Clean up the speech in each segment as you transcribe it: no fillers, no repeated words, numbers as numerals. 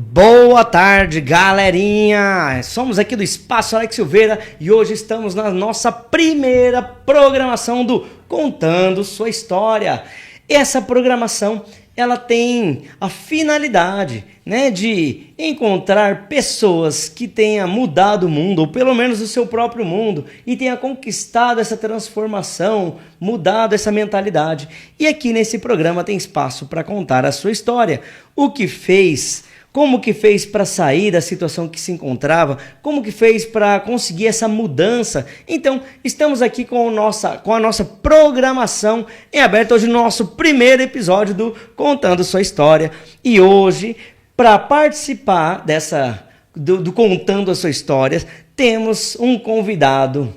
Boa tarde, galerinha! Somos aqui do Espaço Alex Silveira e hoje estamos na nossa primeira programação do Contando Sua História. Essa programação, ela tem a finalidade, de encontrar pessoas que tenham mudado o mundo, ou pelo menos o seu próprio mundo, e tenha conquistado essa transformação, mudado essa mentalidade. E aqui nesse programa tem espaço para contar a sua história, o que fez, como que fez para sair da situação que se encontrava, como que fez para conseguir essa mudança. Então, estamos aqui com a nossa programação em aberto hoje no nosso primeiro episódio do Contando Sua História. E hoje, para participar do Contando a Sua História, temos um convidado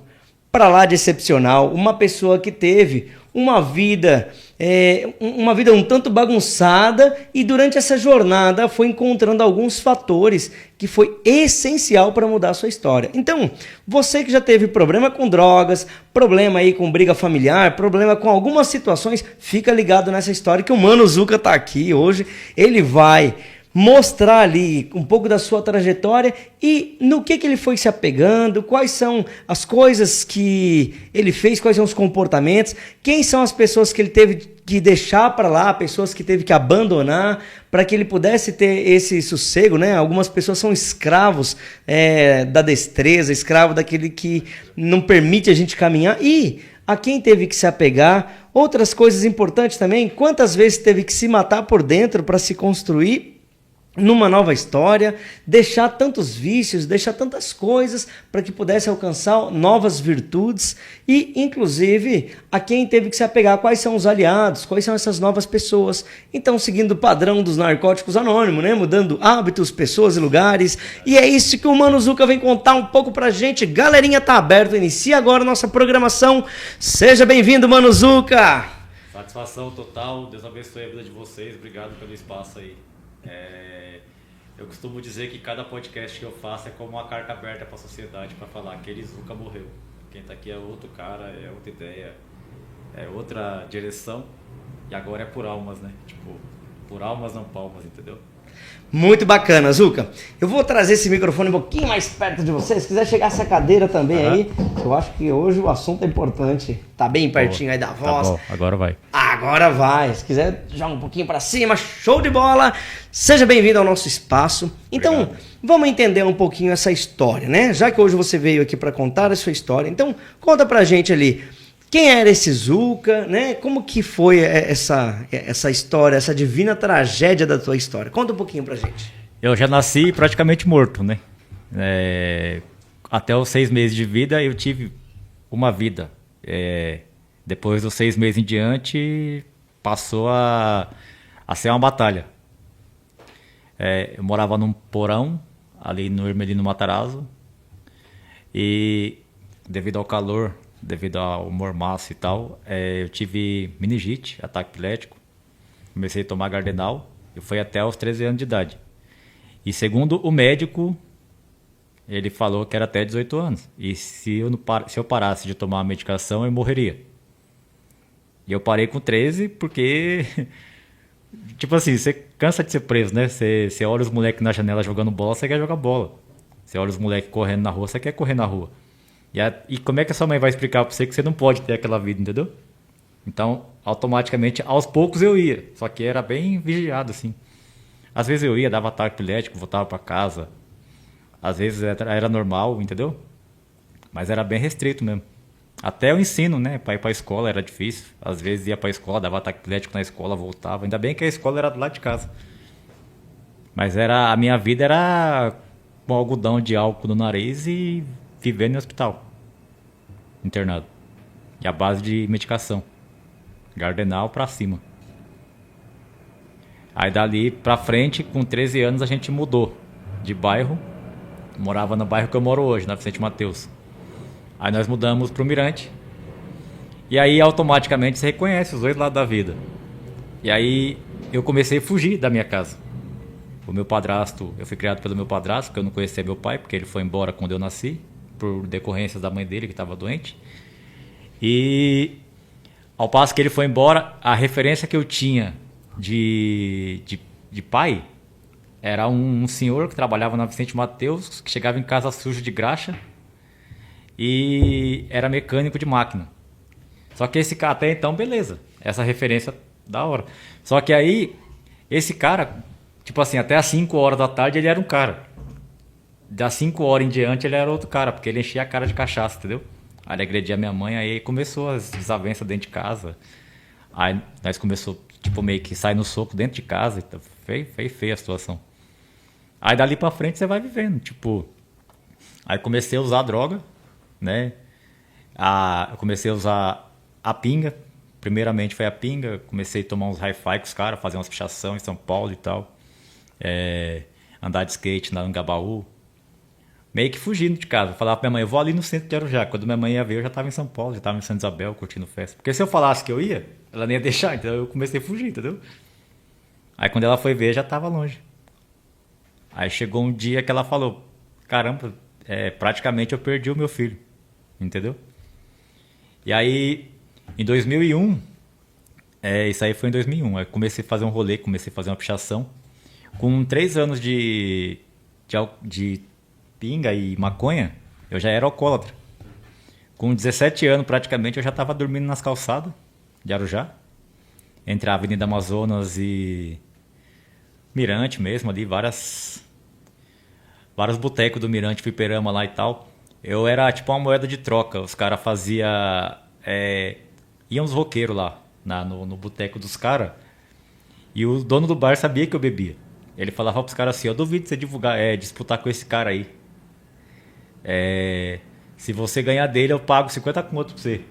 para lá de excepcional, uma pessoa que teve uma vida um tanto bagunçada e durante essa jornada foi encontrando alguns fatores que foi essencial para mudar a sua história. Então, você que já teve problema com drogas, problema aí com briga familiar, problema com algumas situações, fica ligado nessa história que o Mano Zucca tá aqui hoje, ele vai mostrar ali um pouco da sua trajetória e no que ele foi se apegando, quais são as coisas que ele fez, quais são os comportamentos, quem são as pessoas que ele teve que deixar para lá, pessoas que teve que abandonar para que ele pudesse ter esse sossego, né? Algumas pessoas são escravos da destreza, escravo daquele que não permite a gente caminhar e a quem teve que se apegar. Outras coisas importantes também, quantas vezes teve que se matar por dentro para se construir numa nova história, deixar tantos vícios, deixar tantas coisas para que pudesse alcançar novas virtudes e, inclusive, a quem teve que se apegar, quais são os aliados, quais são essas novas pessoas. Então, seguindo o padrão dos narcóticos anônimos, mudando hábitos, pessoas e lugares. E é isso que o Mano Zucca vem contar um pouco pra gente. Galerinha, tá aberto, inicia agora a nossa programação. Seja bem-vindo, Mano Zucca! Satisfação total, Deus abençoe a vida de vocês, obrigado pelo espaço aí. Eu costumo dizer que cada podcast que eu faço é como uma carta aberta para a sociedade para falar que aquele Zucca morreu. Quem tá aqui é outro cara, é outra ideia, é outra direção e agora é por almas, por almas não palmas, entendeu? Muito bacana, Zucca. Eu vou trazer esse microfone um pouquinho mais perto de você. Se quiser chegar essa cadeira também aí, eu acho que hoje o assunto é importante. Tá bem pertinho aí da voz. Tá bom, agora vai. Agora vai. Se quiser, joga um pouquinho pra cima. Show de bola. Seja bem-vindo ao nosso espaço. Então, vamos entender um pouquinho essa história, né? Já que hoje você veio aqui para contar a sua história. Então, conta pra gente ali. Quem era esse Zucca, né? Como que foi essa história, essa divina tragédia da tua história? Conta um pouquinho pra gente. Eu já nasci praticamente morto, né? Até os 6 meses de vida eu tive uma vida. Depois dos 6 meses em diante, passou a ser uma batalha. Eu morava num porão, ali no Ermelino Matarazzo, e devido ao calor, devido ao mormaço e tal, eu tive meningite, ataque epilético, comecei a tomar Gardenal, e foi até os 13 anos de idade. E segundo o médico, ele falou que era até 18 anos, e se eu parasse de tomar a medicação, eu morreria. E eu parei com 13 porque, tipo assim, você cansa de ser preso, né? Você olha os moleques na janela jogando bola, você quer jogar bola. Você olha os moleques correndo na rua, você quer correr na rua. E como é que a sua mãe vai explicar pra você que você não pode ter aquela vida, entendeu? Então, automaticamente, aos poucos eu ia. Só que era bem vigiado, assim. Às vezes eu ia, dava ataque epilético, voltava pra casa. Às vezes era normal, entendeu? Mas era bem restrito mesmo. Até o ensino, né? Pra ir pra escola era difícil. Às vezes ia pra escola, dava ataque epilético na escola, voltava. Ainda bem que a escola era do lado de casa. Mas a minha vida era com algodão de álcool no nariz e vivendo em hospital, internado, e a base de medicação, Gardenal pra cima. Aí dali pra frente, com 13 anos a gente mudou de bairro, morava no bairro que eu moro hoje, na Vicente Mateus. Aí nós mudamos pro Mirante, e aí automaticamente você reconhece os dois lados da vida. E aí eu comecei a fugir da minha casa. O meu padrasto, eu fui criado pelo meu padrasto, porque eu não conhecia meu pai, porque ele foi embora quando eu nasci, por decorrências da mãe dele, que estava doente. E ao passo que ele foi embora, a referência que eu tinha de pai Era um senhor que trabalhava na Vicente Mateus, que chegava em casa sujo de graxa e era mecânico de máquina. Só que esse cara, até então, beleza. Essa referência da hora. Só que aí, esse cara, tipo assim, até às 5 horas da tarde ele era um cara. Das 5 horas em diante ele era outro cara, porque ele enchia a cara de cachaça, entendeu? Aí ele agredia minha mãe, aí começou as desavenças dentro de casa. Aí nós começou, tipo, meio que sair no soco dentro de casa. Então, feia a situação. Aí dali pra frente você vai vivendo, tipo... Aí comecei a usar droga, né? Eu comecei a usar a pinga. Primeiramente foi a pinga. Comecei a tomar uns hi-fi com os caras, fazer umas pichação em São Paulo e tal. Andar de skate na Angabaú. Meio que fugindo de casa. Eu falava pra minha mãe, eu vou ali no centro de Arujá. Quando minha mãe ia ver, eu já tava em São Paulo, já tava em Santa Isabel, curtindo festa. Porque se eu falasse que eu ia, ela nem ia deixar. Então eu comecei a fugir, entendeu? Aí quando ela foi ver, já tava longe. Aí chegou um dia que ela falou, caramba, praticamente eu perdi o meu filho, entendeu? E aí, em 2001, isso aí foi em 2001, aí comecei a fazer um rolê, comecei a fazer uma pichação. Com 3 anos de pinga e maconha, eu já era alcoólatra. Com 17 anos, praticamente, eu já estava dormindo nas calçadas de Arujá, entre a Avenida Amazonas e Mirante mesmo, ali, vários botecos do Mirante, fliperama lá e tal. Eu era tipo uma moeda de troca. Os caras faziam... iam os roqueiros lá, no boteco dos caras. E o dono do bar sabia que eu bebia. Ele falava pros caras assim, eu duvido de você disputar com esse cara aí. Se você ganhar dele, eu pago 50 conto pra você.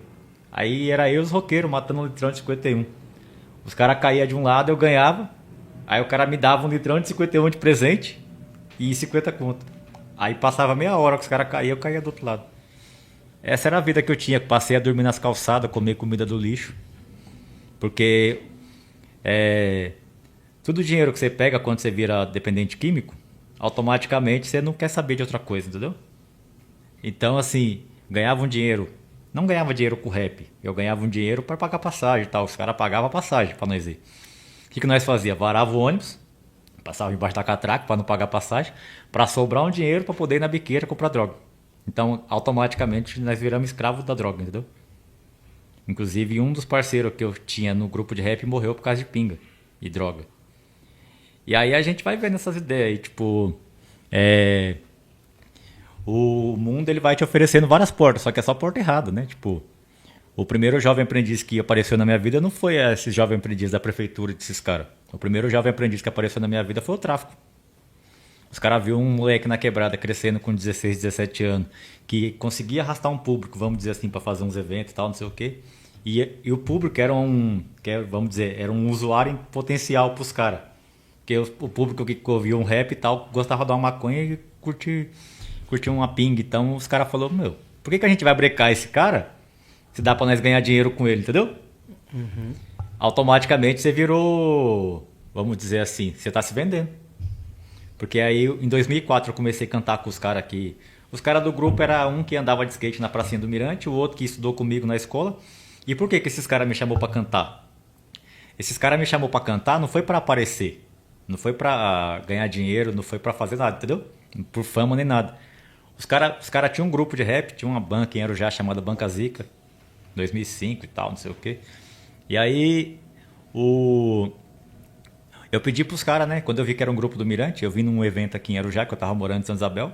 Aí era eu e os roqueiros matando um litrão de 51. Os caras caíam de um lado, eu ganhava. Aí o cara me dava um litrão de 51 de presente e 50 conto. Aí passava meia hora que os caras caíam, eu caía do outro lado. Essa era a vida que eu tinha. Passei a dormir nas calçadas, comer comida do lixo. Porque todo o dinheiro que você pega quando você vira dependente químico, automaticamente você não quer saber de outra coisa, entendeu? Então, assim, ganhava um dinheiro. Não ganhava dinheiro com rap. Eu ganhava um dinheiro para pagar passagem e tal. Os caras pagavam a passagem para nós ir. O que nós fazia? Varava o ônibus, passava embaixo da catraca para não pagar passagem, para sobrar um dinheiro para poder ir na biqueira comprar droga. Então, automaticamente, nós viramos escravos da droga, entendeu? Inclusive, um dos parceiros que eu tinha no grupo de rap morreu por causa de pinga e droga. E aí a gente vai vendo essas ideias aí, tipo... O mundo ele vai te oferecendo várias portas, só que é só porta errada, né? Tipo... O primeiro jovem aprendiz que apareceu na minha vida não foi esse jovem aprendiz da prefeitura desses caras. O primeiro jovem aprendiz que apareceu na minha vida foi o tráfico. Os caras viram um moleque na quebrada crescendo com 16, 17 anos, que conseguia arrastar um público, vamos dizer assim, para fazer uns eventos e tal, não sei o quê. E o público era vamos dizer, era um usuário em potencial pros caras. Porque o público que ouvia um rap e tal, gostava de uma maconha e curtia uma pinga. Então os caras falaram, meu, por que a gente vai brecar esse cara? Se dá pra nós ganhar dinheiro com ele, entendeu? Uhum. Automaticamente você virou, vamos dizer assim, você tá se vendendo. Porque aí em 2004 eu comecei a cantar com os caras aqui. Os caras do grupo era um que andava de skate na pracinha do Mirante, o outro que estudou comigo na escola. E por que esses caras me chamou pra cantar? Esses caras me chamou pra cantar não foi pra aparecer, não foi pra ganhar dinheiro, não foi pra fazer nada, entendeu? Por fama nem nada. Os cara tinham um grupo de rap, tinha uma banca em Arujá chamada Banca Zica. 2005 e tal, não sei o que. E aí eu pedi pros caras, né? Quando eu vi que era um grupo do Mirante, eu vim num evento aqui em Arujá, que eu tava morando em Santa Isabel.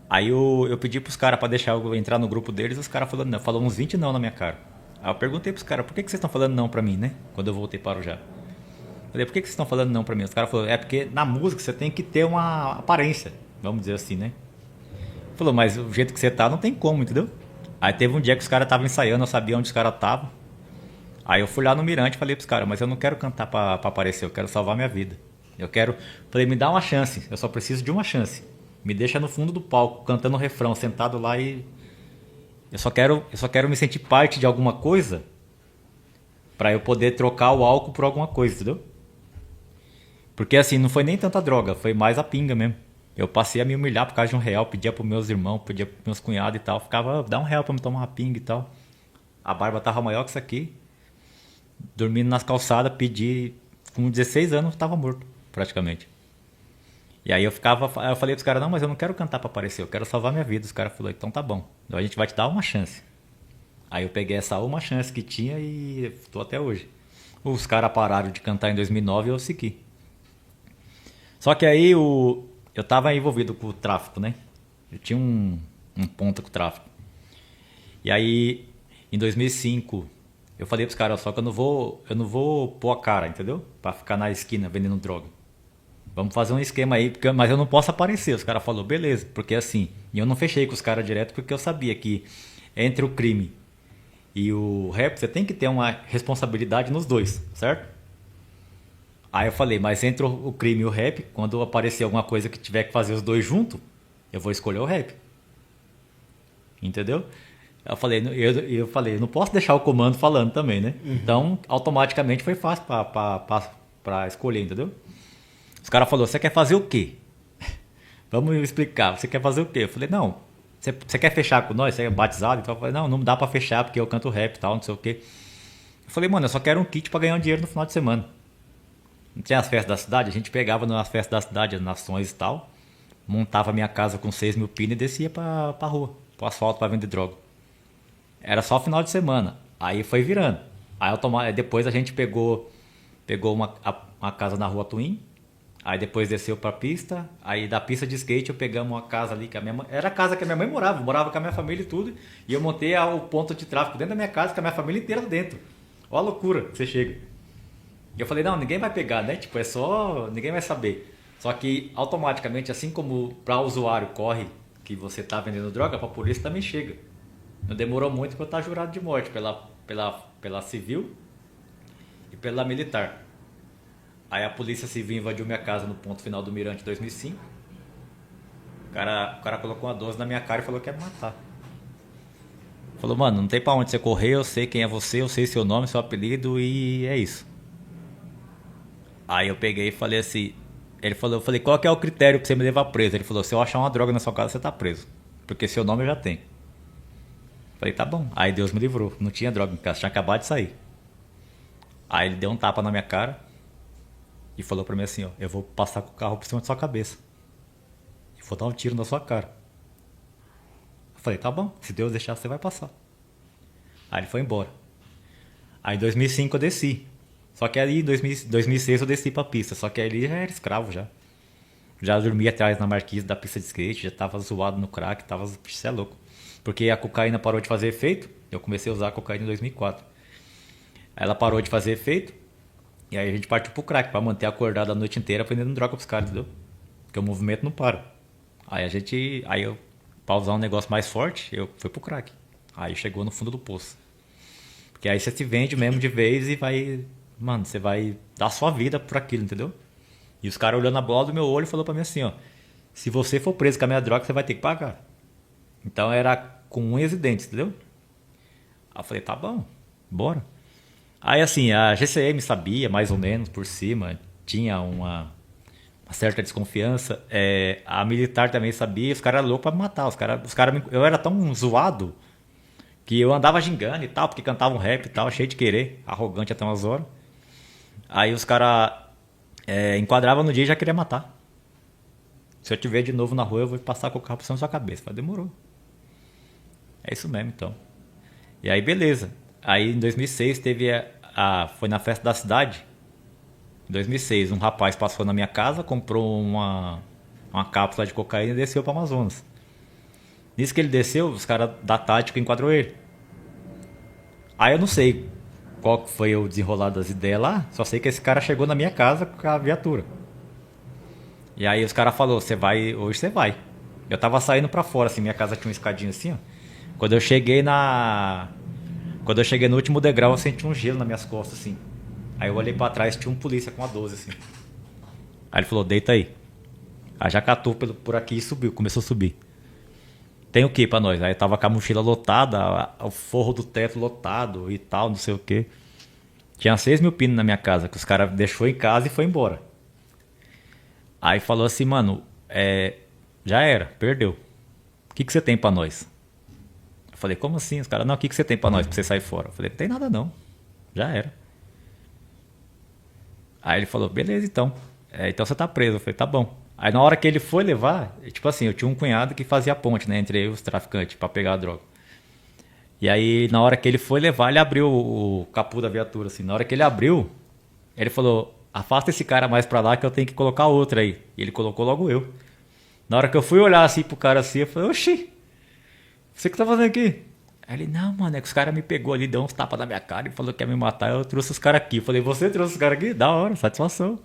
Aí eu pedi pros caras pra deixar eu entrar no grupo deles, os caras falou uns 20 não na minha cara. Aí eu perguntei pros caras, por que vocês estão falando não pra mim, né? Quando eu voltei para Arujá. Falei, por que vocês estão falando não pra mim? Os caras falaram, porque na música você tem que ter uma aparência, vamos dizer assim, né? Falou, mas o jeito que você tá não tem como, entendeu? Aí teve um dia que os caras estavam ensaiando, eu sabia onde os caras estavam. Aí eu fui lá no Mirante e falei pros caras, mas eu não quero cantar pra aparecer, eu quero salvar minha vida. Falei, me dá uma chance, eu só preciso de uma chance. Me deixa no fundo do palco, cantando o refrão, sentado lá e... Eu só quero me sentir parte de alguma coisa pra eu poder trocar o álcool por alguma coisa, entendeu? Porque assim, não foi nem tanta droga, foi mais a pinga mesmo. Eu passei a me humilhar por causa de R$1, pedia pros meus irmãos, pedia pros meus cunhados e tal. Ficava, dá R$1 pra me tomar uma pinga e tal. A barba tava maior que isso aqui. Dormindo nas calçadas, pedi... Com 16 anos, tava morto, praticamente. E aí eu falei pros caras, não, mas eu não quero cantar pra aparecer, eu quero salvar minha vida. Os caras falaram, então tá bom, então a gente vai te dar uma chance. Aí eu peguei essa uma chance que tinha e tô até hoje. Os caras pararam de cantar em 2009 e eu segui. Só que aí eu tava envolvido com o tráfico, né? Eu tinha um ponto com o tráfico. E aí, em 2005, eu falei pros caras, só que eu não vou pôr a cara, entendeu? Pra ficar na esquina vendendo droga. Vamos fazer um esquema aí, mas eu não posso aparecer. Os caras falaram, beleza, porque assim, e eu não fechei com os caras direto porque eu sabia que entre o crime e o rap, você tem que ter uma responsabilidade nos dois, certo? Aí eu falei, mas entre o crime e o rap, quando aparecer alguma coisa que tiver que fazer os dois juntos, eu vou escolher o rap. Entendeu? Eu falei, eu não posso deixar o comando falando também, né? Uhum. Então, automaticamente foi fácil pra escolher, entendeu? Os caras falaram, você quer fazer o quê? Vamos me explicar, você quer fazer o quê? Eu falei, não, você quer fechar com nós? Você é batizado? Então eu falei, não dá pra fechar porque eu canto rap e tal, não sei o quê. Eu falei, mano, eu só quero um kit pra ganhar um dinheiro no final de semana. Não tinha as festas da cidade? A gente pegava nas festas da cidade, as nações e tal, montava minha casa com 6 mil pinos e descia pra rua, pro asfalto pra vender droga. Era só final de semana. Aí foi virando. Aí depois a gente pegou uma casa na Rua Twin. Aí depois desceu pra pista. Aí da pista de skate eu pegamos uma casa ali que a minha mãe... Era a casa que a minha mãe morava. Morava com a minha família e tudo. E eu montei o ponto de tráfico dentro da minha casa com a minha família inteira dentro. Olha a loucura que você chega. E eu falei, não, ninguém vai pegar, né? Tipo, é só... Ninguém vai saber. Só que automaticamente, assim como pra usuário corre que você tá vendendo droga, pra polícia também chega. Não demorou muito para eu estar jurado de morte pela civil e pela militar. Aí a polícia civil invadiu minha casa no ponto final do Mirante em 2005. O cara colocou uma 12 na minha cara e falou que ia me matar. Falou, mano, não tem pra onde você correr, eu sei quem é você, eu sei seu nome, seu apelido e é isso. Aí eu peguei e falei assim, eu falei, qual que é o critério pra você me levar preso? Ele falou, se eu achar uma droga na sua casa, você tá preso. Porque seu nome eu já tenho. Falei, tá bom. Aí Deus me livrou. Não tinha droga em casa, tinha acabado de sair. Aí ele deu um tapa na minha cara e falou pra mim assim, ó, eu vou passar com o carro por cima da sua cabeça. E vou dar um tiro na sua cara. Eu falei, tá bom, se Deus deixar, você vai passar. Aí ele foi embora. Aí em 2005 eu desci. Só que aí em 2006 eu desci pra pista. Só que aí ele já era escravo já. Já dormia atrás na marquise da pista de skate, já tava zoado no crack, você é louco. Porque a cocaína parou de fazer efeito. Eu comecei a usar a cocaína em 2004. Aí ela parou de fazer efeito. E aí a gente partiu pro crack pra manter acordado a noite inteira vendendo droga pros caras, entendeu? Porque o movimento não para. Aí eu, pra usar um negócio mais forte, eu fui pro crack. Aí chegou no fundo do poço. Porque aí você se vende mesmo de vez e vai... Mano, você vai dar sua vida por aquilo, entendeu? E os caras olhando a bola do meu olho e falou pra mim assim, ó. Se você for preso com a minha droga, você vai ter que pagar. Então era com unhas e dentes, entendeu? Aí eu falei, tá bom, bora. Aí assim, a GCM sabia mais ou menos por cima, tinha uma certa desconfiança. A militar também sabia, os caras eram loucos pra me matar. Eu era tão zoado que eu andava gingando e tal, porque cantava um rap e tal, cheio de querer, arrogante até umas horas. Aí os caras enquadravam no dia e já queriam matar. Se eu te ver de novo na rua, eu vou passar com o carro por cima da sua cabeça. Eu falei, demorou. É isso mesmo, então. E aí, beleza. Aí, em 2006, foi na festa da cidade. Em 2006, um rapaz passou na minha casa, comprou uma cápsula de cocaína e desceu para Amazonas. Nisso que ele desceu, os caras da tática enquadrou ele. Aí eu não sei qual foi o desenrolar das ideias lá, só sei que esse cara chegou na minha casa com a viatura. E aí os caras falaram, hoje você vai. Eu tava saindo pra fora, assim, minha casa tinha uma escadinha assim, ó. Quando eu cheguei no último degrau, eu senti um gelo nas minhas costas, assim. Aí eu olhei pra trás, tinha um polícia com uma 12, assim. Aí ele falou, deita aí. Aí já catou por aqui e subiu, começou a subir. Tem o que pra nós? Aí tava com a mochila lotada, o forro do teto lotado e tal, não sei o que. Tinha 6 mil pinos na minha casa, que os caras deixou em casa e foi embora. Aí falou assim, mano, já era, perdeu. O que você tem pra nós? Eu falei, como assim? Os caras, não, o que você tem pra nós pra você sair fora? Eu falei, não tem nada não, já era. Aí ele falou, beleza então, então você tá preso. Eu falei, tá bom. Aí na hora que ele foi levar, tipo assim, eu tinha um cunhado que fazia ponte, né, entre eu e os traficantes pra pegar a droga. E aí na hora que ele foi levar, ele abriu o capô da viatura, assim. Na hora que ele abriu, ele falou, afasta esse cara mais pra lá que eu tenho que colocar outro aí. E ele colocou logo eu. Na hora que eu fui olhar assim pro cara assim, eu falei, oxi, você que tá fazendo aqui? Aí ele, não, mano, é que os caras me pegou ali, deu uns tapas na minha cara e falou que ia me matar, eu trouxe os caras aqui. Eu falei, você trouxe os caras aqui? Da hora, satisfação.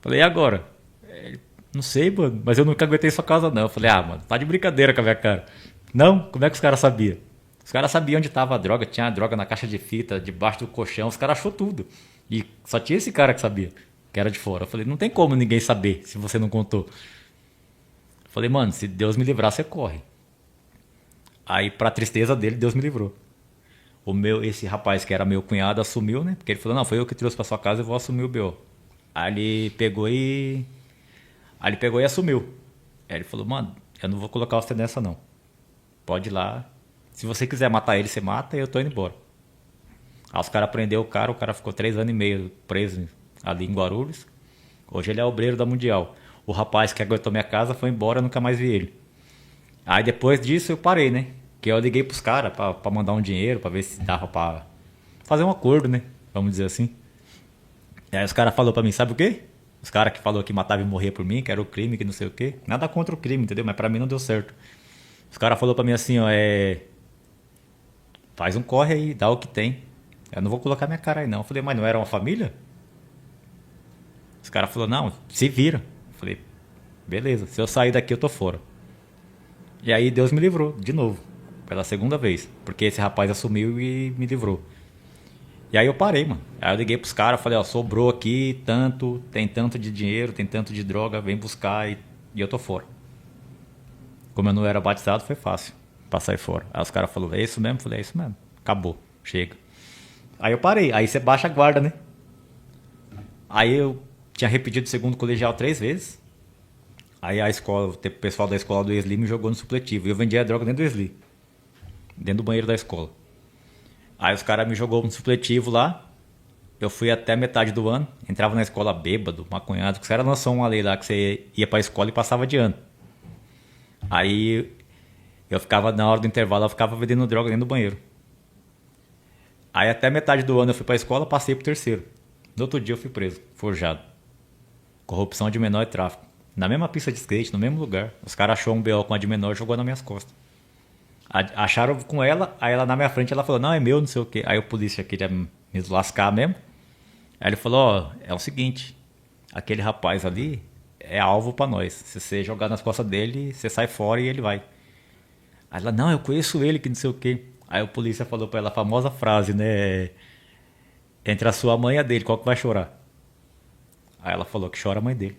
Falei, e agora? Ele, não sei, mano, mas eu nunca aguentei sua casa não. Eu falei, ah, mano, tá de brincadeira com a minha cara. Não, como é que os caras sabiam? Os caras sabiam onde tava a droga, tinha a droga na caixa de fita, debaixo do colchão, os caras achou tudo. E só tinha esse cara que sabia, que era de fora. Eu falei, não tem como ninguém saber se você não contou. Eu falei, mano, se Deus me livrar, você corre. Aí, pra tristeza dele, Deus me livrou. Esse rapaz que era meu cunhado assumiu, né? Porque ele falou, não, foi eu que trouxe pra sua casa, eu vou assumir o BO. Aí ele pegou e assumiu. Aí ele falou, mano, eu não vou colocar você nessa não. Pode ir lá. Se você quiser matar ele, você mata e eu tô indo embora. Aí os caras prenderam o cara ficou 3 anos e meio preso ali em Guarulhos. Hoje ele é obreiro da Mundial. O rapaz que aguentou minha casa foi embora, eu nunca mais vi ele. Aí depois disso eu parei, né? Que eu liguei pros caras pra mandar um dinheiro, pra ver se dava pra fazer um acordo, né? Vamos dizer assim. E aí os caras falaram pra mim, sabe o quê? Os caras que falaram que matava e morria por mim, que era o crime, que não sei o quê. Nada contra o crime, entendeu? Mas pra mim não deu certo. Os caras falaram pra mim assim, ó, faz um corre aí, dá o que tem. Eu não vou colocar minha cara aí não. Eu falei, mas não era uma família? Os caras falaram, não, se vira. Eu falei, beleza, se eu sair daqui eu tô fora. E aí Deus me livrou, de novo, pela segunda vez. Porque esse rapaz assumiu e me livrou. E aí eu parei, mano. Aí eu liguei pros caras, falei, ó, sobrou aqui tanto, tem tanto de dinheiro, tem tanto de droga, vem buscar e eu tô fora. Como eu não era batizado, foi fácil pra sair fora. Aí os caras falaram, é isso mesmo? Eu falei, é isso mesmo. Acabou, chega. Aí eu parei, aí você baixa a guarda, né? Aí eu tinha repetido o segundo colegial 3 vezes. Aí a escola, o pessoal da escola do Esli me jogou no supletivo. E eu vendia a droga dentro do Esli. Dentro do banheiro da escola. Aí os caras me jogou no supletivo lá. Eu fui até metade do ano. Entrava na escola bêbado, maconhado. Os caras lançou uma lei lá que você ia pra escola e passava de ano. Aí eu ficava, na hora do intervalo, eu ficava vendendo droga dentro do banheiro. Aí até metade do ano eu fui pra escola, passei pro terceiro. No outro dia eu fui preso, forjado. Corrupção de menor e tráfico. Na mesma pista de skate, no mesmo lugar. Os caras acharam um BO com a de menor e jogou nas minhas costas. Acharam com ela, aí ela na minha frente ela falou, não, é meu, não sei o quê. Aí o polícia queria me lascar mesmo. Aí ele falou, ó, é o seguinte, aquele rapaz ali é alvo pra nós. Se você jogar nas costas dele, você sai fora e ele vai. Aí ela, não, eu conheço ele, que não sei o quê. Aí o polícia falou pra ela a famosa frase, né? Entre a sua mãe e a dele, qual que vai chorar? Aí ela falou que chora a mãe dele.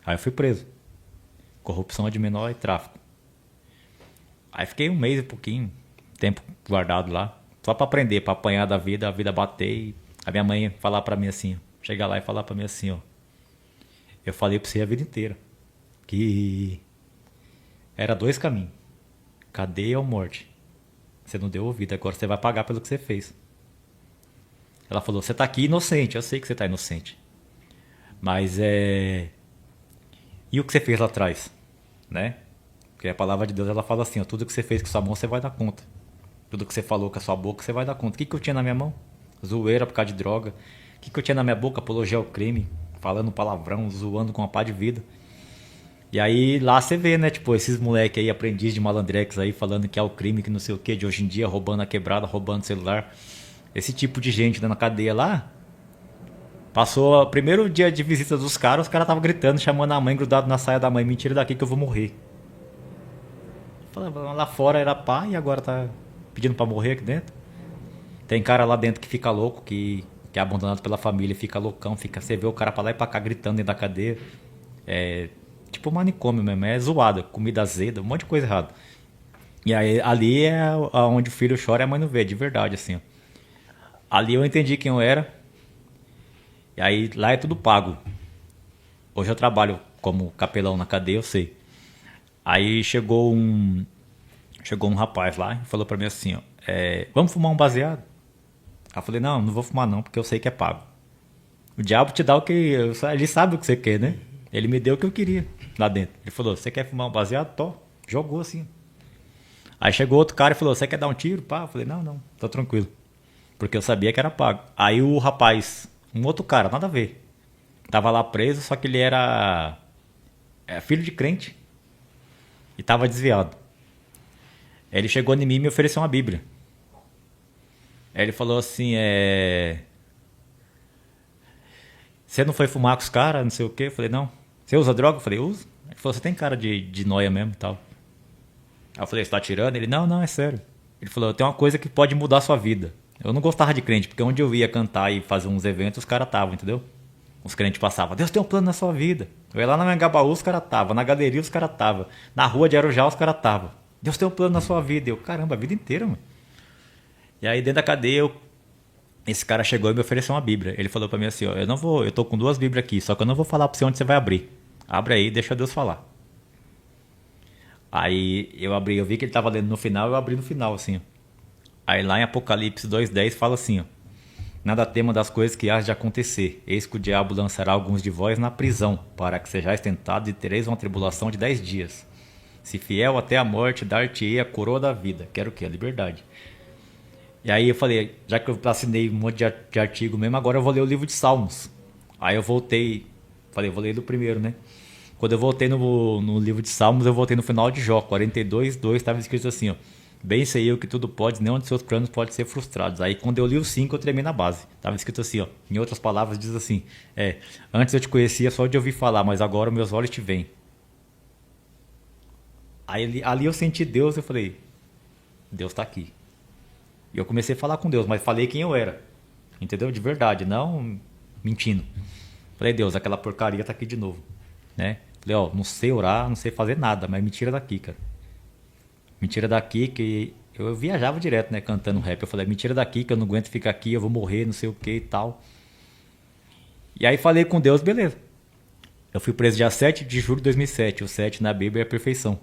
Aí eu fui preso. Corrupção de menor e tráfico. Aí fiquei 1 mês e pouquinho, tempo guardado lá. Só pra aprender, pra apanhar da vida, a vida bater. E a minha mãe falar pra mim assim, ó, chegar lá e falar pra mim assim, ó. Eu falei pra você a vida inteira. Que era 2 caminhos. Cadeia ou morte. Você não deu ouvido, agora você vai pagar pelo que você fez. Ela falou, você tá aqui inocente, eu sei que você tá inocente. Mas e o que você fez lá atrás? Né? Porque a palavra de Deus, ela fala assim, ó, tudo que você fez com sua mão, você vai dar conta. Tudo que você falou com a sua boca, você vai dar conta. O que eu tinha na minha mão? Zoeira por causa de droga. O que eu tinha na minha boca? Apologia ao crime. Falando palavrão, zoando com uma pá de vida. E aí lá você vê, né, tipo, esses moleque aí, aprendiz de malandrex aí, falando que é o crime, que não sei o que, de hoje em dia, roubando a quebrada, roubando celular. Esse tipo de gente na cadeia lá, passou o primeiro dia de visita dos caras, os caras estavam gritando, chamando a mãe, grudado na saia da mãe, mentira daqui que eu vou morrer. Lá fora era pá e agora tá pedindo pra morrer aqui dentro. Tem cara lá dentro que fica louco, que é abandonado pela família, fica loucão, você vê o cara pra lá e pra cá gritando dentro da cadeia. É tipo manicômio mesmo, é zoado, comida azeda, um monte de coisa errada. E aí ali é onde o filho chora e a mãe não vê, de verdade, assim, ó. Ali eu entendi quem eu era. E aí lá é tudo pago. Hoje eu trabalho como capelão na cadeia, eu sei. Aí chegou um rapaz lá e falou pra mim assim, ó, vamos fumar um baseado? Aí eu falei, não vou fumar não, porque eu sei que é pago. O diabo te dá o que... Ele sabe o que você quer, né? Ele me deu o que eu queria lá dentro. Ele falou, você quer fumar um baseado? Tô. Jogou assim. Aí chegou outro cara e falou, você quer dar um tiro? Pá, eu falei, não, tô tranquilo. Porque eu sabia que era pago. Aí o rapaz, um outro cara, nada a ver. Tava lá preso, só que ele era filho de crente. E tava desviado. Ele chegou em mim e me ofereceu uma Bíblia. Aí ele falou assim, você não foi fumar com os caras, não sei o quê? Eu falei, não. Você usa droga? Eu falei, uso. Ele falou, você tem cara de nóia mesmo e tal. Aí eu falei, você tá tirando? Ele, não, é sério. Ele falou, tem uma coisa que pode mudar a sua vida. Eu não gostava de crente, porque onde eu ia cantar e fazer uns eventos, os caras estavam, entendeu? Os crentes passavam, Deus tem um plano na sua vida. Eu ia lá na Mangabaú, os caras estavam. Na galeria, os caras estavam. Na rua de Arujá, os caras estavam. Deus tem um plano na sua vida. Eu, caramba, a vida inteira, mano. E aí, dentro da cadeia, esse cara chegou e me ofereceu uma Bíblia. Ele falou pra mim assim, ó, eu tô com 2 Bíblias aqui, só que eu não vou falar pra você onde você vai abrir. Abre aí, deixa Deus falar. Aí eu abri, eu vi que ele tava lendo no final, eu abri no final, assim, ó. Aí lá em Apocalipse 2:10 fala assim, ó, nada tema das coisas que há de acontecer. Eis que o diabo lançará alguns de vós na prisão, para que sejais tentados e tereis uma tribulação de 10 dias. Se fiel até a morte, dar-te-ei a coroa da vida. Quero o quê? A liberdade. E aí eu falei, já que eu assinei um monte de artigo mesmo, agora eu vou ler o livro de Salmos. Aí eu voltei, falei, vou ler do primeiro, né? Quando eu voltei no livro de Salmos, eu voltei no final de Jó, 42:2, estava escrito assim, ó. Bem sei eu que tudo pode, nenhum de seus planos pode ser frustrados. Aí quando eu li o 5, eu tremei na base. Estava escrito assim, ó. Em outras palavras, diz assim, antes eu te conhecia só de ouvir falar, mas agora meus olhos te veem. Aí ali eu senti Deus, eu falei, Deus está aqui. E eu comecei a falar com Deus, mas falei quem eu era. Entendeu? De verdade, não mentindo. Falei, Deus, aquela porcaria tá aqui de novo. Né? Falei, ó, não sei orar, não sei fazer nada, mas me tira daqui, cara. Me tira daqui que... Eu viajava direto, né, cantando rap. Eu falei, me tira daqui que eu não aguento ficar aqui, eu vou morrer, não sei o que e tal. E aí falei com Deus, beleza. Eu fui preso dia 7 de julho de 2007. O 7 na Bíblia é a perfeição.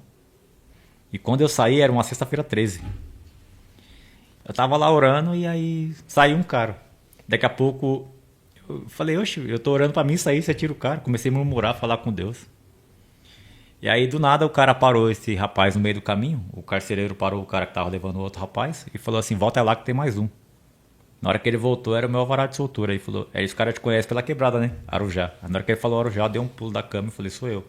E quando eu saí, era uma sexta-feira 13. Eu tava lá orando e aí saiu um cara. Daqui a pouco eu falei, oxe, eu tô orando pra mim sair, você tira o cara. Comecei a murmurar, falar com Deus. E aí do nada o cara parou esse rapaz no meio do caminho. O carcereiro parou o cara que tava levando o outro rapaz e falou assim, volta lá que tem mais um. Na hora que ele voltou era o meu alvará de soltura. Aí falou, esse cara te conhece pela quebrada, né? Arujá. Na hora que ele falou Arujá, eu dei um pulo da cama e falei, sou eu.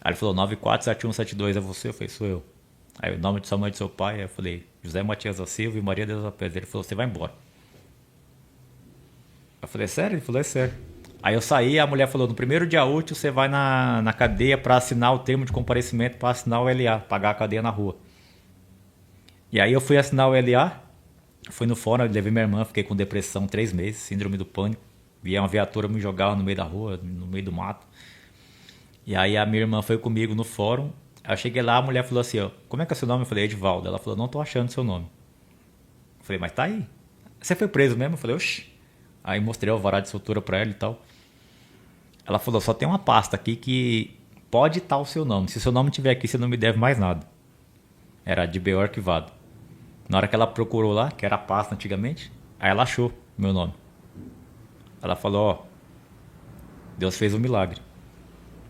Aí ele falou, 947172 é você? Eu falei, sou eu. Aí o nome de sua mãe e de seu pai, aí eu falei, José Matias da Silva e Maria Deus da Pérez. Ele falou, você vai embora. Eu falei, sério? Ele falou, é sério. Aí eu saí, a mulher falou, no primeiro dia útil você vai na cadeia para assinar o termo de comparecimento para assinar o LA, pagar a cadeia na rua. E aí eu fui assinar o LA, fui no fórum, levei minha irmã, fiquei com depressão 3 meses, síndrome do pânico. Via uma viatura me jogar no meio da rua, no meio do mato. E aí a minha irmã foi comigo no fórum. Eu cheguei lá, a mulher falou assim, ó, como é que é seu nome? Eu falei, Edivaldo. Ela falou, não tô achando seu nome. Eu falei, mas tá aí. Você foi preso mesmo? Eu falei, oxi. Aí mostrei o alvará de soltura pra ela e tal. Ela falou, só tem uma pasta aqui que pode estar o seu nome. Se o seu nome estiver aqui, você não me deve mais nada. Era de BO arquivado. Na hora que ela procurou lá, que era a pasta antigamente, aí ela achou meu nome. Ela falou, ó, Deus fez um milagre.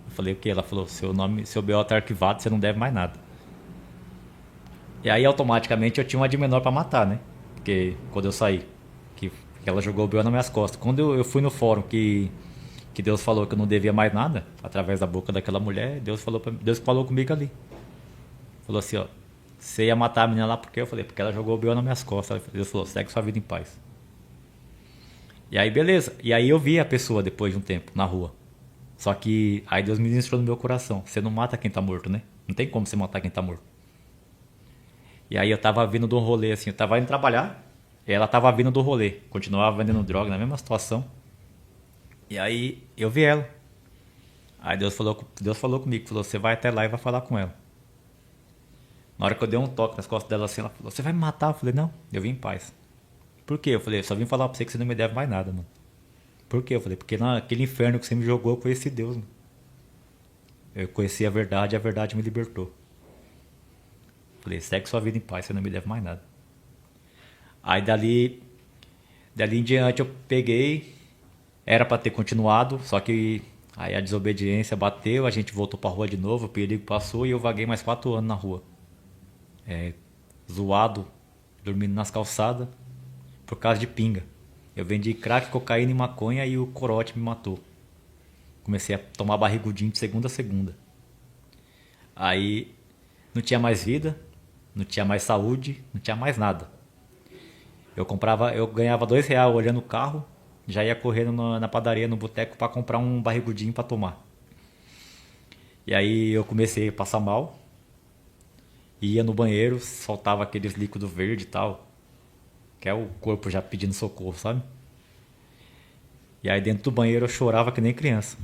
Eu falei, o que? Ela falou, seu BO tá arquivado, você não deve mais nada. E aí automaticamente eu tinha uma de menor pra matar, né? Porque quando eu saí, que ela jogou o BO nas minhas costas. Quando eu fui no fórum que Deus falou que eu não devia mais nada, através da boca daquela mulher, Deus falou comigo ali. Falou assim, ó, você ia matar a menina lá porque? Eu falei, porque ela jogou o BO nas minhas costas. Deus falou, segue sua vida em paz. E aí beleza, e aí eu vi a pessoa depois de um tempo, na rua. Só que aí Deus me ministrou no meu coração, você não mata quem tá morto, né? Não tem como você matar quem tá morto. E aí eu tava vindo de um rolê assim, eu tava indo trabalhar, e ela tava vindo do rolê, continuava vendendo droga na mesma situação. E aí eu vi ela. Aí Deus falou comigo, falou, você vai até lá e vai falar com ela. Na hora que eu dei um toque nas costas dela assim, ela falou, você vai me matar? Eu falei, não, eu vim em paz. Por quê? Eu falei, só vim falar pra você que você não me deve mais nada, mano. Por quê? Eu falei, porque naquele inferno que você me jogou, eu conheci Deus, mano. Eu conheci a verdade me libertou. Eu falei, segue sua vida em paz, você não me deve mais nada. Aí dali em diante eu peguei, era pra ter continuado, só que Aí a desobediência bateu, a gente voltou pra rua de novo, o perigo passou e eu vaguei mais 4 anos na rua. Zoado, dormindo nas calçadas, por causa de pinga. Eu vendi crack, cocaína e maconha e o corote me matou. Comecei a tomar barrigudinho de segunda a segunda. Aí não tinha mais vida, não tinha mais saúde, não tinha mais nada. Eu ganhava R$ 2 olhando o carro, já ia correndo na padaria, no boteco, para comprar um barrigudinho para tomar. E aí eu comecei a passar mal, ia no banheiro, soltava aqueles líquidos verdes e tal, que é o corpo já pedindo socorro, sabe? E aí dentro do banheiro eu chorava que nem criança.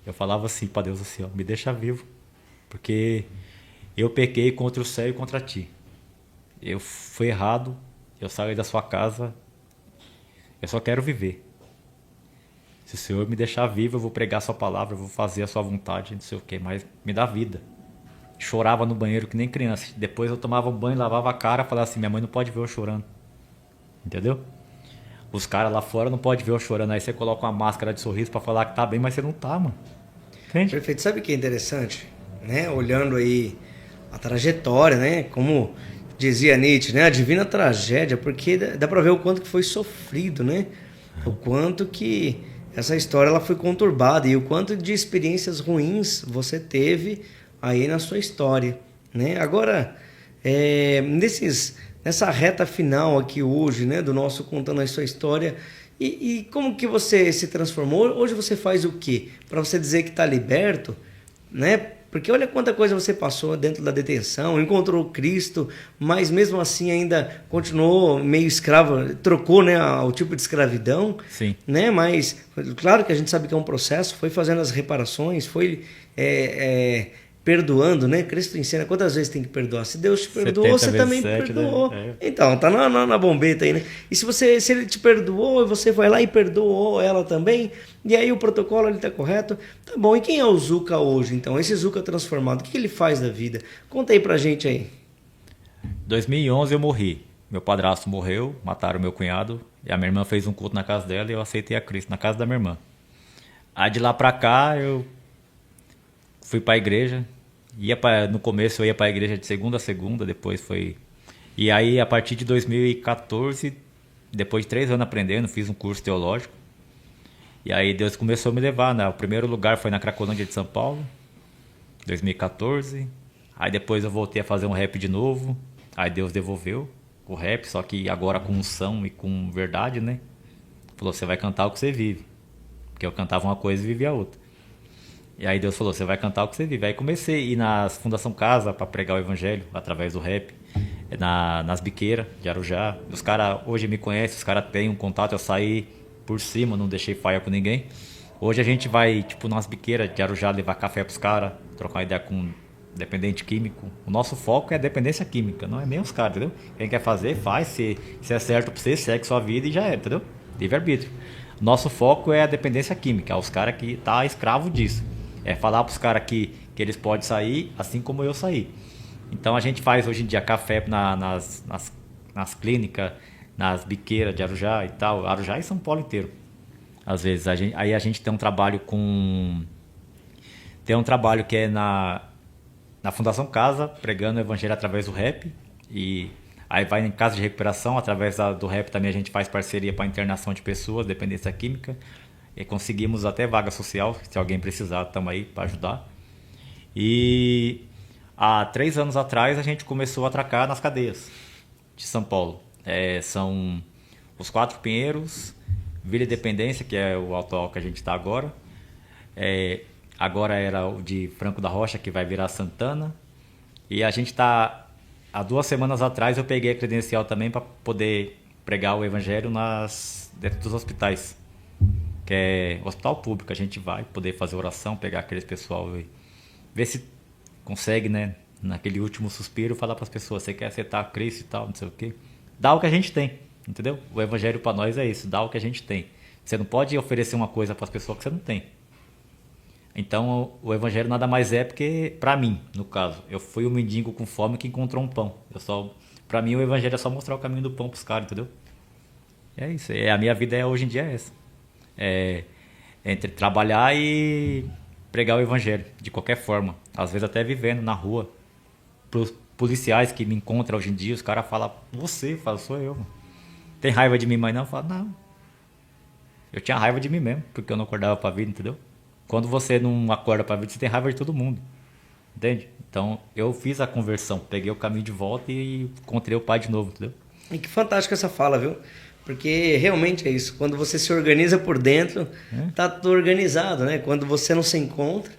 Eu falava assim pra Deus assim, ó, me deixa vivo, porque eu pequei contra o céu e contra ti. Eu fui errado, eu saí da sua casa, eu só quero viver. Se o Senhor me deixar vivo, eu vou pregar a sua palavra, eu vou fazer a sua vontade, não sei o que, mas me dá vida. Chorava no banheiro que nem criança. Depois eu tomava um banho, lavava a cara, falava assim, minha mãe não pode ver eu chorando. Entendeu? Os caras lá fora não podem ver eu chorando. Aí você coloca uma máscara de sorriso pra falar que tá bem, mas você não tá, mano. Entende? Perfeito. Sabe o que é interessante? Né? Olhando aí a trajetória, né? Como dizia Nietzsche, né? A divina tragédia, porque dá pra ver o quanto que foi sofrido, né? O quanto que essa história ela foi conturbada e o quanto de experiências ruins você teve aí na sua história, né? Agora, nessa reta final aqui hoje, né, do nosso Contando a Sua História, e como que você se transformou? Hoje você faz o quê? Para você dizer que está liberto, né? Porque olha quanta coisa você passou dentro da detenção, encontrou Cristo, mas mesmo assim ainda continuou meio escravo, trocou, né, o tipo de escravidão. Sim. Né? Mas claro que a gente sabe que é um processo, foi fazendo as reparações, foi perdoando, né? Cristo ensina quantas vezes tem que perdoar. Se Deus te perdoou, você também perdoou. Né? Então, tá na bombeta aí, né? E se ele te perdoou e você vai lá e perdoou ela também, e aí o protocolo ele tá correto, tá bom. E quem é o Zuca hoje, então? Esse Zuca transformado, o que ele faz da vida? Conta aí pra gente aí. 2011 eu morri. Meu padrasto morreu, mataram meu cunhado, e a minha irmã fez um culto na casa dela e eu aceitei a Cristo na casa da minha irmã. Aí de lá pra cá eu fui pra igreja. No começo eu ia para a igreja de segunda a segunda, depois foi... E aí a partir de 2014, depois de 3 anos aprendendo, fiz um curso teológico. E aí Deus começou a me levar, né? O primeiro lugar foi na Cracolândia de São Paulo, 2014. Aí depois eu voltei a fazer um rap de novo. Aí Deus devolveu o rap, só que agora com unção e com verdade, né? Falou, você vai cantar o que você vive. Porque eu cantava uma coisa e vivia outra. E aí Deus falou, você vai cantar o que você vive. Aí comecei a ir na Fundação Casa para pregar o evangelho através do rap, nas biqueiras de Arujá. Os caras hoje me conhecem, os caras têm um contato, eu saí por cima, não deixei faia com ninguém. Hoje a gente vai, tipo, nas biqueiras de Arujá levar café pros caras, trocar uma ideia com dependente químico. O nosso foco é a dependência química, não é nem os caras, entendeu? Quem quer fazer, faz. Se é certo pra você, segue sua vida e já é, entendeu? Livre-arbítrio. Nosso foco é a dependência química, os caras que tá escravo disso. É falar pros caras que eles podem sair assim como eu saí. Então a gente faz hoje em dia café nas clínicas, nas biqueiras de Arujá e tal. Arujá e São Paulo inteiro. Às vezes. Aí a gente tem um trabalho Tem um trabalho que é na Fundação Casa, pregando o evangelho através do rap. E aí vai em casa de recuperação, através do rap também a gente faz parceria para internação de pessoas, dependência química. E conseguimos até vaga social, se alguém precisar, estamos aí para ajudar. E há 3 anos atrás a gente começou a atracar nas cadeias de São Paulo. São os 4 Pinheiros, Vila Independência, que é o atual que a gente está agora. Agora era o de Franco da Rocha, que vai virar Santana. E a gente está... Há 2 semanas atrás eu peguei a credencial também para poder pregar o evangelho dentro dos hospitais. Que é hospital público, a gente vai poder fazer oração, pegar aqueles pessoal e ver se consegue, né, naquele último suspiro, falar para as pessoas, você quer aceitar Cristo e tal, não sei o quê. Dá o que a gente tem, entendeu? O evangelho para nós é isso, dá o que a gente tem. Você não pode oferecer uma coisa para as pessoas que você não tem. Então o evangelho nada mais é porque, para mim, no caso, eu fui um mendigo com fome que encontrou um pão. Para mim o evangelho é só mostrar o caminho do pão para os caras, entendeu? É isso, a minha vida hoje em dia é essa. entre trabalhar e pregar o evangelho, de qualquer forma. Às vezes até vivendo na rua. Pros policiais que me encontram hoje em dia, os caras falam, você? Eu falo, sou eu. Mano. Tem raiva de mim, mas não? Eu falo, não. Eu tinha raiva de mim mesmo, porque eu não acordava pra vida, entendeu? Quando você não acorda pra vida, você tem raiva de todo mundo. Entende? Então, eu fiz a conversão, peguei o caminho de volta e encontrei o Pai de novo, entendeu? E que fantástica essa fala, viu? Porque realmente é isso. Quando você se organiza por dentro, tá tudo organizado, né? Quando você não se encontra...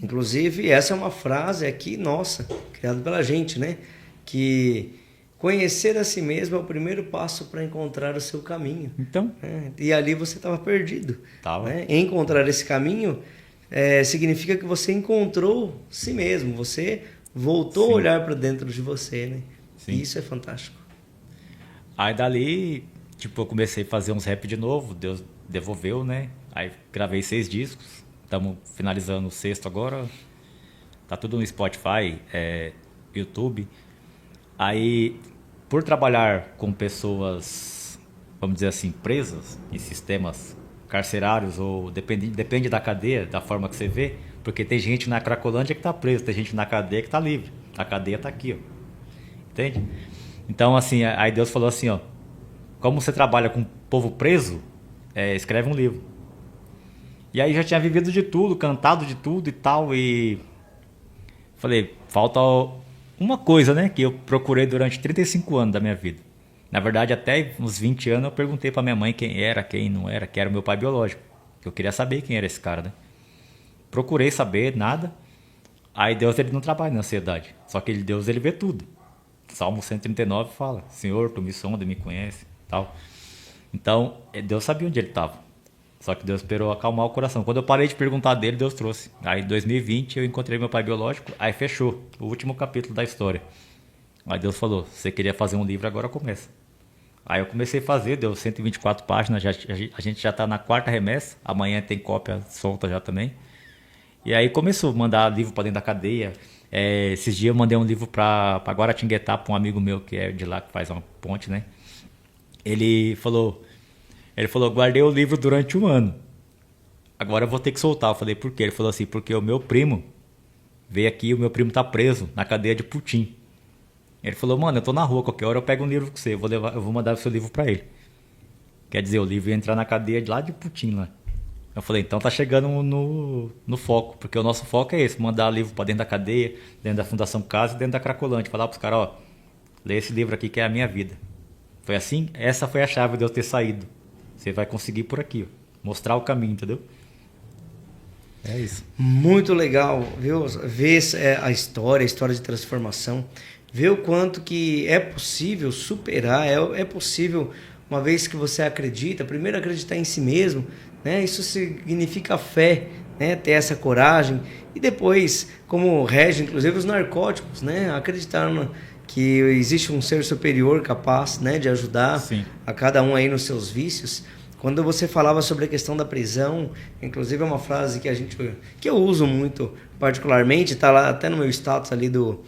Inclusive, essa é uma frase aqui, nossa, criada pela gente, né? Que conhecer a si mesmo é o primeiro passo para encontrar o seu caminho. Então? E ali você estava perdido. Tava. Né? Encontrar esse caminho significa que você encontrou si mesmo. Você voltou a olhar para dentro de você, né? Sim. E isso é fantástico. Aí dali, tipo, eu comecei a fazer uns rap de novo, Deus devolveu, né? Aí gravei 6 discos. Estamos finalizando o 6º agora. Tá tudo no Spotify, YouTube. Aí, por trabalhar com pessoas, vamos dizer assim, presas em sistemas carcerários, ou depende da cadeia, da forma que você vê, porque tem gente na Cracolândia que tá presa, tem gente na cadeia que tá livre. A cadeia tá aqui, ó. Entende? Então, assim, aí Deus falou assim, ó, como você trabalha com o povo preso, escreve um livro. E aí já tinha vivido de tudo, cantado de tudo e tal, e falei, falta uma coisa, né, que eu procurei durante 35 anos da minha vida. Na verdade, até uns 20 anos eu perguntei pra minha mãe quem era, quem não era, que era o meu pai biológico. Eu queria saber quem era esse cara, né. Procurei saber, nada. Aí Deus, ele não trabalha na ansiedade, só que Deus, ele vê tudo. Salmo 139 fala, Senhor, tu me sonda, me conhece, tal. Então, Deus sabia onde ele estava. Só que Deus esperou acalmar o coração. Quando eu parei de perguntar dele, Deus trouxe. Aí em 2020 eu encontrei meu pai biológico, aí fechou o último capítulo da história. Aí Deus falou, você queria fazer um livro, agora começa. Aí eu comecei a fazer, deu 124 páginas, a gente já está na 4ª remessa, amanhã tem cópia solta já também. E aí começou a mandar livro para dentro da cadeia. Esses dias eu mandei um livro para Guaratinguetá, para um amigo meu que é de lá, que faz uma ponte, né? Ele falou, guardei o livro durante 1 ano. Agora eu vou ter que soltar. Eu falei, por quê? Ele falou assim, porque o meu primo veio aqui, o meu primo tá preso na cadeia de Putim. Ele falou, mano, eu tô na rua, qualquer hora eu pego um livro com você, eu vou mandar o seu livro pra ele. Quer dizer, o livro ia entrar na cadeia de lá de Putim, lá. Eu falei, então tá chegando no foco, porque o nosso foco é esse, mandar livro pra dentro da cadeia, dentro da Fundação Casa e dentro da Cracolândia. Falar pros caras, ó, lê esse livro aqui que é a minha vida. Foi assim? Essa foi a chave de eu ter saído. Você vai conseguir por aqui, ó, mostrar o caminho, entendeu? É isso. Muito legal, viu? Ver a história de transformação, ver o quanto que é possível superar, é possível, uma vez que você acredita, primeiro acreditar em si mesmo, né? Isso significa fé, né? Ter essa coragem, e depois, como rege, inclusive, os narcóticos, né? Acreditar que existe um ser superior capaz, né, de ajudar Sim. a cada um aí nos seus vícios. Quando você falava sobre a questão da prisão, inclusive é uma frase que eu uso muito particularmente, tá lá até no meu status ali do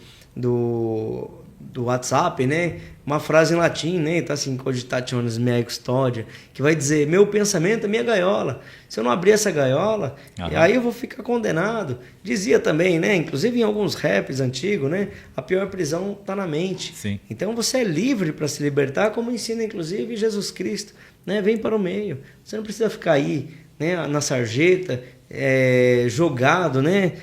WhatsApp, né? Uma frase em latim, né? Tá assim, cogitationis mea custodia, que vai dizer, meu pensamento é minha gaiola. Se eu não abrir essa gaiola, aí eu vou ficar condenado. Dizia também, né? Inclusive em alguns raps antigos, né? A pior prisão tá na mente. Sim. Então você é livre para se libertar, como ensina inclusive Jesus Cristo, né? Vem para o meio. Você não precisa ficar aí, né, na sarjeta, jogado, né,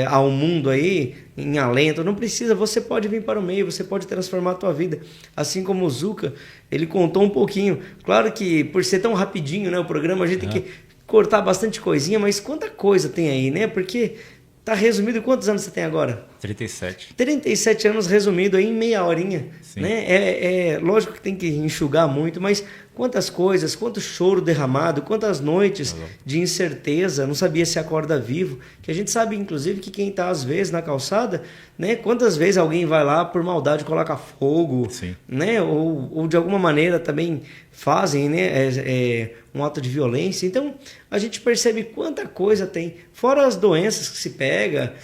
ao mundo aí, em alento. Não precisa, você pode vir para o meio, você pode transformar a tua vida. Assim como o Zuka, ele contou um pouquinho. Claro que por ser tão rapidinho, né, o programa, a gente tem que cortar bastante coisinha, mas quanta coisa tem aí, né? Porque tá resumido. Quantos anos você tem agora? 37. 37 anos resumido aí em meia horinha. Sim. Né? Lógico que tem que enxugar muito, mas quantas coisas, quanto choro derramado, quantas noites de incerteza, não sabia se acorda vivo, que a gente sabe, inclusive, que quem está às vezes na calçada, né? Quantas vezes alguém vai lá por maldade coloca fogo, Sim. né? Ou de alguma maneira também fazem, né? Um ato de violência. Então a gente percebe quanta coisa tem, fora as doenças que se pega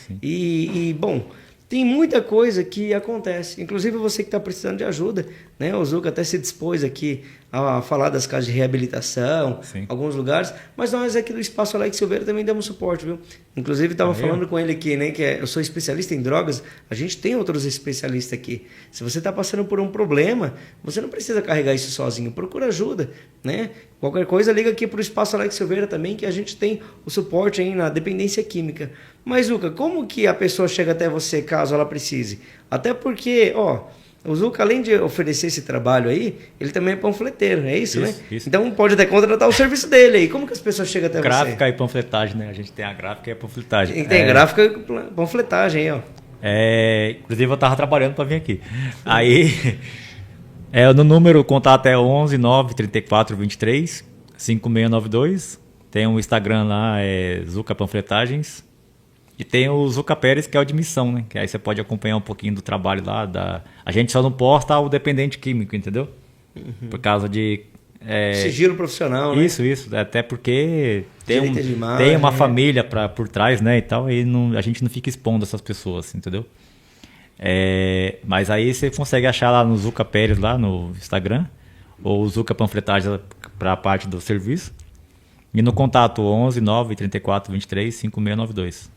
bom, tem muita coisa que acontece. Inclusive você que está precisando de ajuda, né? O Zuka até se dispôs aqui a falar das casas de reabilitação, Sim. alguns lugares, mas nós aqui do Espaço Alex Silveira também damos suporte, viu? Inclusive estava falando com ele aqui, né, eu sou especialista em drogas, a gente tem outros especialistas aqui. Se você está passando por um problema, você não precisa carregar isso sozinho, procura ajuda, né? Qualquer coisa, liga aqui para o Espaço Alex Silveira também, que a gente tem o suporte aí na dependência química. Mas, Zuca, como que a pessoa chega até você caso ela precise? Até porque, o Zuca, além de oferecer esse trabalho aí, ele também é panfleteiro, é isso, né? Isso. Então pode até contratar o serviço dele aí. Como que as pessoas chegam até Gráfica e panfletagem, né? A gente tem a gráfica e a panfletagem. Tem gráfica e panfletagem aí, ó. Inclusive eu tava trabalhando para vir aqui. Aí, no número, o contato é 11 9 34 23 5692. Tem um Instagram lá, Zuca Panfletagens. E tem o Zuca Pérez, que é o de missão, né? Que aí você pode acompanhar um pouquinho do trabalho lá. A gente só não posta o dependente químico, entendeu? Uhum. Por causa de... sigilo profissional, né? Isso. Até porque tem imagem, uma família por trás, né? E tal, e a gente não fica expondo essas pessoas, entendeu? Mas aí você consegue achar lá no Zuca Pérez, lá no Instagram. Ou Zuca Panfletagem para a parte do serviço. E no contato 11 9 34 23 5692.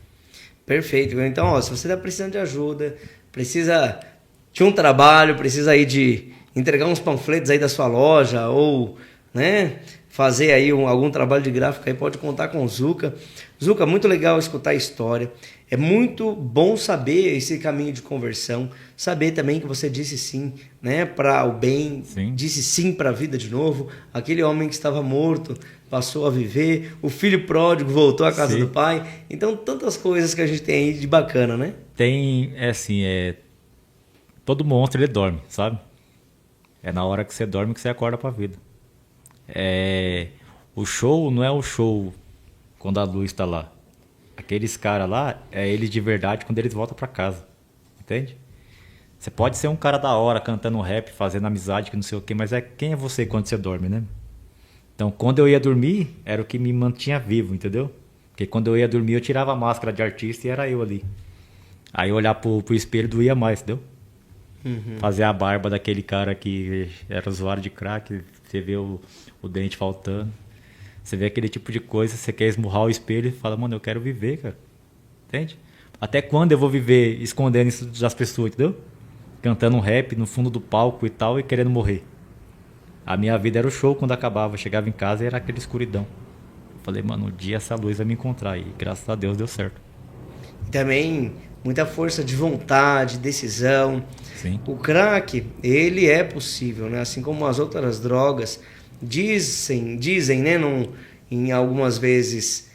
Perfeito. Então, se você está precisando de ajuda, precisa de um trabalho, precisa aí de entregar uns panfletos aí da sua loja ou, né, fazer aí algum trabalho de gráfica aí, pode contar com o Zuca. Zuca, muito legal escutar a história. É muito bom saber esse caminho de conversão, saber também que você disse sim, né, para o bem, sim. Disse sim para a vida de novo. Aquele homem que estava morto passou a viver, o filho pródigo voltou à casa sim. do pai. Então, tantas coisas que a gente tem aí de bacana, né? Tem, todo monstro ele dorme, sabe? É na hora que você dorme que você acorda pra vida. O show não é o show quando a luz tá lá. Aqueles caras lá, é eles de verdade quando eles voltam pra casa. Entende? Você pode ser um cara da hora, cantando rap, fazendo amizade, que não sei o quê, mas quem é você quando você dorme, né? Então, quando eu ia dormir, era o que me mantinha vivo, entendeu? Porque quando eu ia dormir, eu tirava a máscara de artista e era eu ali. Aí olhar pro espelho doía mais, entendeu? Uhum. Fazer a barba daquele cara que era usuário de crack, você vê o dente faltando. Você vê aquele tipo de coisa, você quer esmurrar o espelho e fala, mano, eu quero viver, cara. Entende? Até quando eu vou viver escondendo isso das pessoas, entendeu? Cantando um rap no fundo do palco e tal e querendo morrer. A minha vida era o show quando acabava. Eu chegava em casa e era aquela escuridão. Eu falei, mano, um dia essa luz vai me encontrar. E graças a Deus deu certo. E também muita força de vontade, decisão. Sim. O crack, ele é possível, né? Assim como as outras drogas. Dizem, né? Em algumas vezes,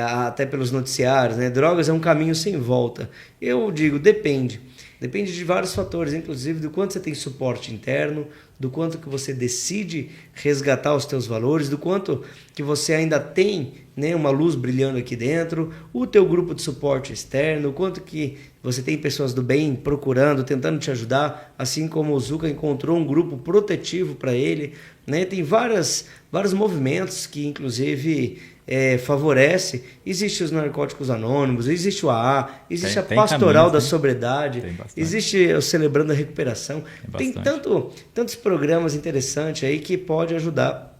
até pelos noticiários, né? Drogas é um caminho sem volta. Eu digo, depende. Depende de vários fatores, inclusive do quanto você tem suporte interno, do quanto que você decide resgatar os teus valores, do quanto que você ainda tem, né, uma luz brilhando aqui dentro, o teu grupo de suporte externo, o quanto que você tem pessoas do bem procurando, tentando te ajudar, assim como o Zuca encontrou um grupo protetivo para ele, né? Tem vários movimentos que inclusive favorece. Existe os Narcóticos Anônimos, existe o AA, existe a Pastoral da Sobriedade, existe o Celebrando a Recuperação. Tem tantos programas interessantes aí que pode ajudar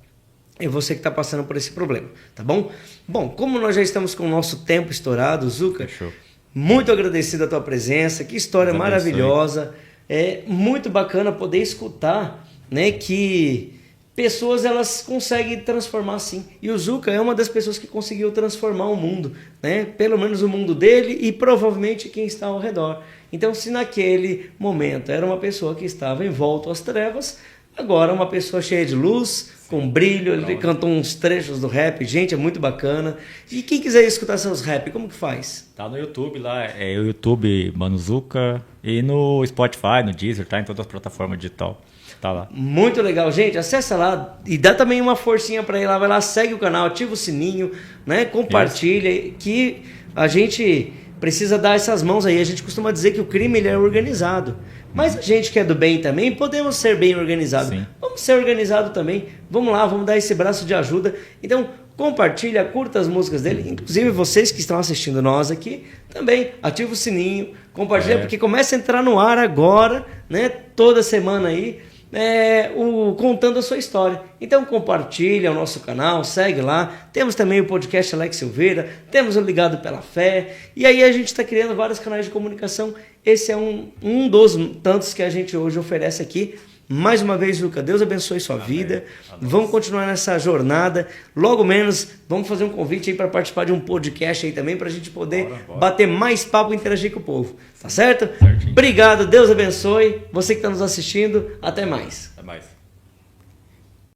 você que está passando por esse problema, tá bom? Bom, como nós já estamos com o nosso tempo estourado, Zuca, fechou. Muito agradecido a tua presença, que história maravilhosa. É muito bacana poder escutar, né, que pessoas elas conseguem transformar sim. E o Zuca é uma das pessoas que conseguiu transformar o mundo, né? Pelo menos o mundo dele e provavelmente quem está ao redor. Então, se naquele momento era uma pessoa que estava envolta às trevas, agora uma pessoa cheia de luz, com brilho, ele cantou uns trechos do rap, gente, é muito bacana. E quem quiser escutar seus rap, como que faz? Tá no YouTube lá, é o YouTube Mano Zuca, e no Spotify, no Deezer, tá em todas as plataformas digital. Tá lá. Muito legal, gente. Acessa lá e dá também uma forcinha para ir lá. Vai lá, segue o canal, ativa o sininho, né? Compartilha. Isso. Que a gente precisa dar essas mãos aí. A gente costuma dizer que o crime ele é organizado. Mas a gente que é do bem também, podemos ser bem organizados. Sim. Vamos ser organizados também. Vamos lá, vamos dar esse braço de ajuda. Então, compartilha, curta as músicas dele. Inclusive, vocês que estão assistindo nós aqui, também ativa o sininho, compartilha, porque começa a entrar no ar agora, né? Toda semana aí. contando a sua história. Então compartilha o nosso canal, segue lá. Temos também o podcast Alex Silveira, temos o Ligado pela Fé, e aí a gente está criando vários canais de comunicação. Esse é um dos tantos que a gente hoje oferece aqui. Mais uma vez, Luca, Deus abençoe sua vida. Vamos continuar nessa jornada. Logo menos, vamos fazer um convite aí para participar de um podcast aí também, para a gente poder bater mais papo e interagir com o povo. Tá certo? Certinho. Obrigado, Deus abençoe. Você que está nos assistindo, até mais. Até mais.